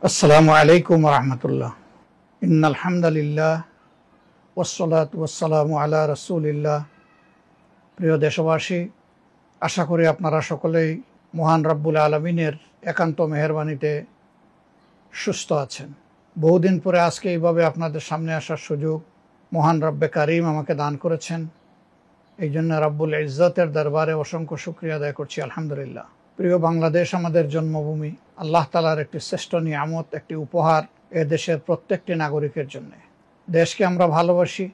আসসালামু আলাইকুম রহমতুল্লাহ। ইন্নাল হামদুলিল্লাহ ওয়াসসালাতু ওয়াসসালামু আলা রাসূলিল্লাহ। প্রিয় দেশবাসী, আশা করি আপনারা সকলেই মহান রব্বুল আলামিনের একান্ত মেহেরবানিতে সুস্থ আছেন। বহুদিন পরে আজকে এইভাবে আপনাদের সামনে আসার সুযোগ মহান রব্বে কারিম আমাকে দান করেছেন। এই জন্য রব্বুল ইজ্জতের দরবারে অসংখ্য শুকরিয়া আদায় করছি, আলহামদুলিল্লাহ। প্রিয় বাংলাদেশ আমাদের জন্মভূমি, আল্লাহ তাআলার একটি শ্রেষ্ঠ নিয়ামত, একটি উপহার এ দেশের প্রত্যেকটি নাগরিকের জন্য। দেশকে আমরা ভালোবাসি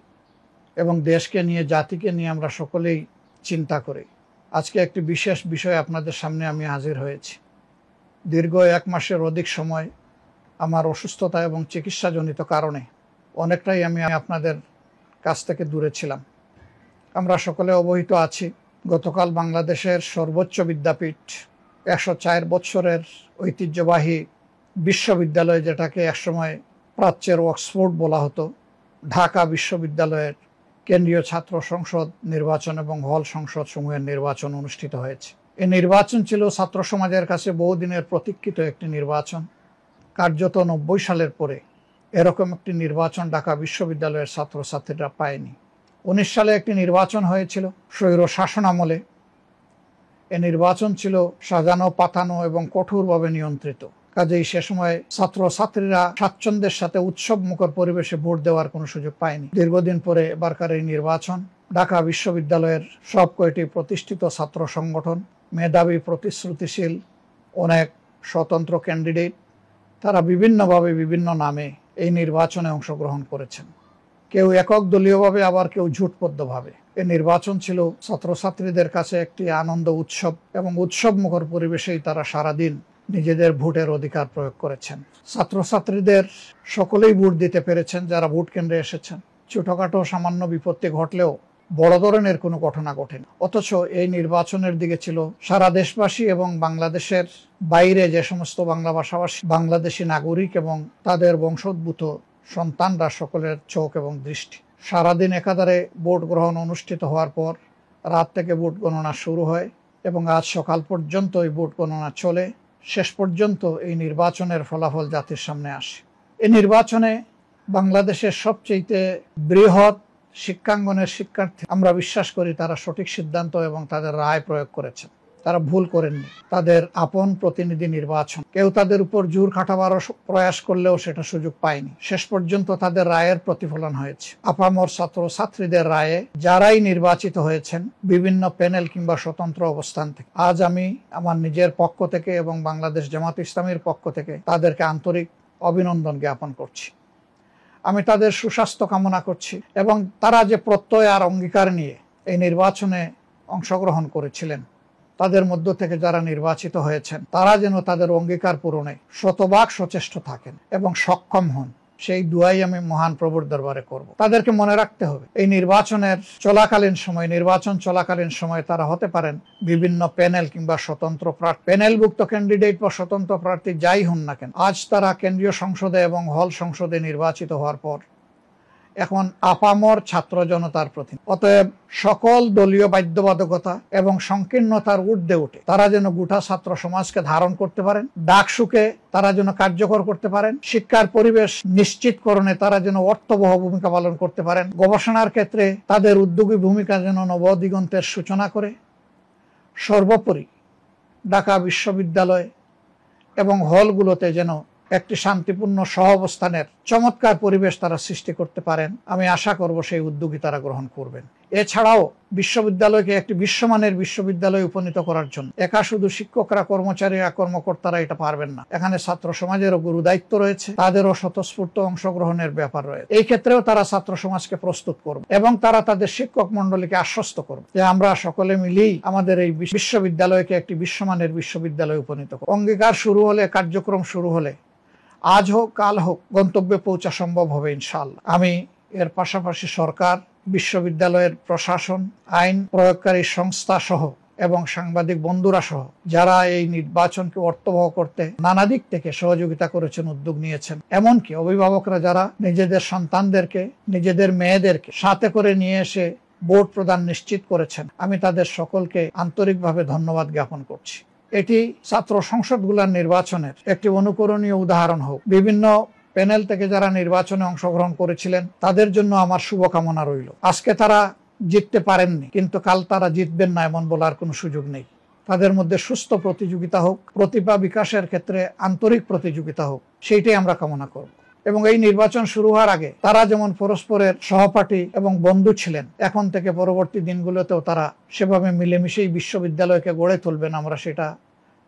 এবং দেশকে নিয়ে, জাতিকে নিয়ে আমরা সকলেই চিন্তা করি। আজকে একটি বিশেষ বিষয় আপনাদের সামনে আমি হাজির হয়েছি। দীর্ঘ 1 মাসের অধিক সময় আমার অসুস্থতা এবং চিকিৎসাজনিত কারণে অনেকটাই আমি আপনাদের কাছ থেকে দূরে ছিলাম। আমরা সকলে অবহিত আছি, গতকাল বাংলাদেশের সর্বোচ্চ বিদ্যাপীঠ, 104 বৎসরের ঐতিহ্যবাহী বিশ্ববিদ্যালয়, যেটাকে একসময় প্রাচ্যের অক্সফোর্ড বলা হতো, ঢাকা বিশ্ববিদ্যালয়ের কেন্দ্রীয় ছাত্র সংসদ নির্বাচন এবং হল সংসদ সমূহের নির্বাচন অনুষ্ঠিত হয়েছে। এই নির্বাচন ছিল ছাত্র সমাজের কাছে বহুদিনের প্রতীক্ষিত একটি নির্বাচন। কার্যত 90 সালের পরে এরকম একটি নির্বাচন ঢাকা বিশ্ববিদ্যালয়ের ছাত্রছাত্রীরা পায়নি। 19 সালে একটি নির্বাচন হয়েছিল স্বৈর শাসন আমলে। এ নির্বাচন ছিল সাজানো, পাতানো এবং কঠোরভাবে নিয়ন্ত্রিত। কাজেই সে সময় ছাত্রছাত্রীরা স্বাচ্ছন্দ্যের সাথে উৎসব মুখর পরিবেশে ভোট দেওয়ার কোনো সুযোগ পায়নি। দীর্ঘদিন পরে এবারকার এই নির্বাচন, ঢাকা বিশ্ববিদ্যালয়ের সব কয়টি প্রতিষ্ঠিত ছাত্র সংগঠন, মেধাবী, প্রতিশ্রুতিশীল অনেক স্বতন্ত্র ক্যান্ডিডেট, তারা বিভিন্নভাবে বিভিন্ন নামে এই নির্বাচনে অংশগ্রহণ করেছেন। কেউ একক দলীয়ভাবে, আবার কেউ জোটবদ্ধভাবে। এই নির্বাচন ছিল ছাত্রছাত্রীদের কাছে একটি আনন্দ উৎসব এবং উৎসব মুখর পরিবেশেই তারা সারাদিন নিজেদের ভোটের অধিকার প্রয়োগ করেছেন। ছাত্রছাত্রীদের সকলেই ভোট দিতে পেরেছেন যারা ভোট কেন্দ্রে এসেছেন। ছোটখাটো সামান্য বিপত্তি ঘটলেও বড় ধরনের কোনো ঘটনা ঘটেনি। অথচ এই নির্বাচনের দিকে ছিল সারা দেশবাসী এবং বাংলাদেশের বাইরে যে সমস্ত বাংলা ভাষাভাষী বাংলাদেশি নাগরিক এবং তাদের বংশোদ্ভূত সন্তানরা, সকলের চোখ এবং দৃষ্টি। সারাদিন একাধারে ভোট গ্রহণ অনুষ্ঠিত হওয়ার পর রাত থেকে ভোট গণনা শুরু হয় এবং আজ সকাল পর্যন্ত এই ভোট গণনা চলে। শেষ পর্যন্ত এই নির্বাচনের ফলাফল জাতির সামনে আসে। এই নির্বাচনে বাংলাদেশের সবচেয়ে বৃহৎ শিক্ষাঙ্গনের শিক্ষার্থী, আমরা বিশ্বাস করি তারা সঠিক সিদ্ধান্ত এবং তাদের রায় প্রয়োগ করেছেন। তারা ভুল করেননি। তাদের আপন প্রতিনিধি নির্বাচন, কেউ তাদের উপর জোর খাটাবার প্রয়াস করলেও সেটা সুযোগ পায়নি। শেষ পর্যন্ত তাদের রায়ের প্রতিফলন হয়েছে। আপামর ছাত্র ছাত্রীদের রায়ে যারাই নির্বাচিত হয়েছেন বিভিন্ন প্যানেল কিংবা স্বতন্ত্র অবস্থান থেকে, আজ আমি আমার নিজের পক্ষ থেকে এবং বাংলাদেশ জামাত ইসলামীর পক্ষ থেকে তাদেরকে আন্তরিক অভিনন্দন জ্ঞাপন করছি। আমি তাদের সুস্বাস্থ্য কামনা করছি এবং তারা যে প্রত্যয় আর অঙ্গীকার নিয়ে এই নির্বাচনে অংশগ্রহণ করেছিলেন, তাদের মধ্য থেকে যারা নির্বাচিত হয়েছেন তারা যেন তাদের অঙ্গীকার পূরণে শতভাগ সচেষ্ট থাকেন এবং সক্ষম হন, সেই দুয়াই আমি মহান প্রভুর দরবারে করব। তাদেরকে মনে রাখতে হবে, এই নির্বাচন চলাকালীন সময় তারা হতে পারেন বিভিন্ন প্যানেল কিংবা স্বতন্ত্র প্রার্থী, প্যানেলভুক্ত ক্যান্ডিডেট বা স্বতন্ত্র প্রার্থী যাই হন না কেন, আজ তারা কেন্দ্রীয় সংসদে এবং হল সংসদে নির্বাচিত হওয়ার পর এখন আপামর ছাত্র জনতার প্রতি। অতএব সকল দলীয় বাধ্যবাধকতা এবং সংকীর্ণতার ঊর্ধ্বে উঠে তারা যেন গোটা ছাত্র সমাজকে ধারণ করতে পারেন, ডাকসুকে তারা যেন কার্যকর করতে পারেন, শিক্ষার পরিবেশ নিশ্চিতকরণে তারা যেন অর্থবহ ভূমিকা পালন করতে পারেন, গবেষণার ক্ষেত্রে তাদের উদ্যোগী ভূমিকা যেন নবদিগন্তের সূচনা করে। সর্বোপরি ঢাকা বিশ্ববিদ্যালয় এবং হলগুলোতে যেন একটি শান্তিপূর্ণ সহাবস্থানের চমৎকার পরিবেশ তারা সৃষ্টি করতে পারেন। আমি আশা করব সেই উদ্যোগই তারা গ্রহণ করবেন। এছাড়াও বিশ্ববিদ্যালয়কে একটি বিশ্বমানের বিশ্ববিদ্যালয়ে উপনীত করার জন্য একা শুধু শিক্ষকরা, কর্মচারীরা, কর্মকর্তারা এটা পারবেন না। এখানে ছাত্র সমাজেরও গুরু দায়িত্ব রয়েছে, তাদেরও স্বতঃস্ফূর্ত অংশগ্রহণের ব্যাপার রয়েছে। এই ক্ষেত্রেও তারা ছাত্র সমাজকে প্রস্তুত করবে এবং তারা তাদের শিক্ষক মন্ডলীকে আশ্বস্ত করবে যে আমরা সকলে মিলেই আমাদের এই বিশ্ববিদ্যালয়কে একটি বিশ্বমানের বিশ্ববিদ্যালয়ে উপনীত করব। অঙ্গীকার শুরু হলে, কার্যক্রম শুরু হলে, আজ হোক কাল হোক, গন্তব্যে পৌঁছা সম্ভব হবে ইনশাআল্লাহ। আমি এর পাশাপাশি সরকার, বিশ্ববিদ্যালয়ের প্রশাসন, আইন প্রয়োগকারী সংস্থা সহ এবং সাংবাদিক বন্ধুরা সহ যারা এই নির্বাচনকে অর্থবহ করতে নানা দিক থেকে সহযোগিতা করেছেন, উদ্যোগ নিয়েছেন, এমনকি অভিভাবকরা যারা নিজেদের সন্তানদেরকে, নিজেদের মেয়েদেরকে সাথে করে নিয়ে এসে ভোট প্রদান নিশ্চিত করেছেন, আমি তাদের সকলকে আন্তরিকভাবে ধন্যবাদ জ্ঞাপন করছি। এটি ছাত্র সংসদগুলোর নির্বাচনের একটি অনুকরণীয় উদাহরণ হোক। বিভিন্ন প্যানেল থেকে যারা নির্বাচনে অংশগ্রহণ করেছিলেন তাদের জন্য আমার শুভকামনা রইল। আজকে তারা জিততে পারেননি, কিন্তু কাল তারা জিতবেন না এমন বলার কোনো সুযোগ নেই। তাদের মধ্যে সুস্থ প্রতিযোগিতা হোক, প্রতিভা বিকাশের ক্ষেত্রে আন্তরিক প্রতিযোগিতা হোক, সেইটাই আমরা কামনা করব। এবং এই নির্বাচন শুরু হওয়ার আগে তারা যেমন পরস্পরের সহপাঠী এবং বন্ধু ছিলেন, এখন থেকে পরবর্তী দিনগুলোতেও তারা সেভাবে মিলেমিশেই বিশ্ববিদ্যালয়কে গড়ে তুলবেন, আমরা সেটা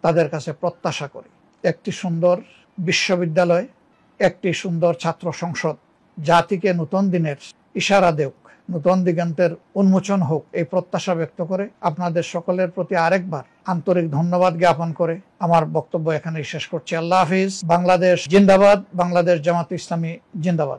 তাদের কাছে প্রত্যাশা করি। একটি সুন্দর বিশ্ববিদ্যালয়, একটি সুন্দর ছাত্র সংসদ জাতিকে নতুন দিনের ইশারা দেওক, নতুন দিগন্তের উন্মোচন হোক, এই প্রত্যাশা ব্যক্ত করে আপনাদের সকলের প্রতি আরেকবার আন্তরিক ধন্যবাদ জ্ঞাপন করে আমার বক্তব্য এখানেই শেষ করছি। আল্লাহ হাফিজ। বাংলাদেশ জিন্দাবাদ। বাংলাদেশ জামাত ইসলামী জিন্দাবাদ।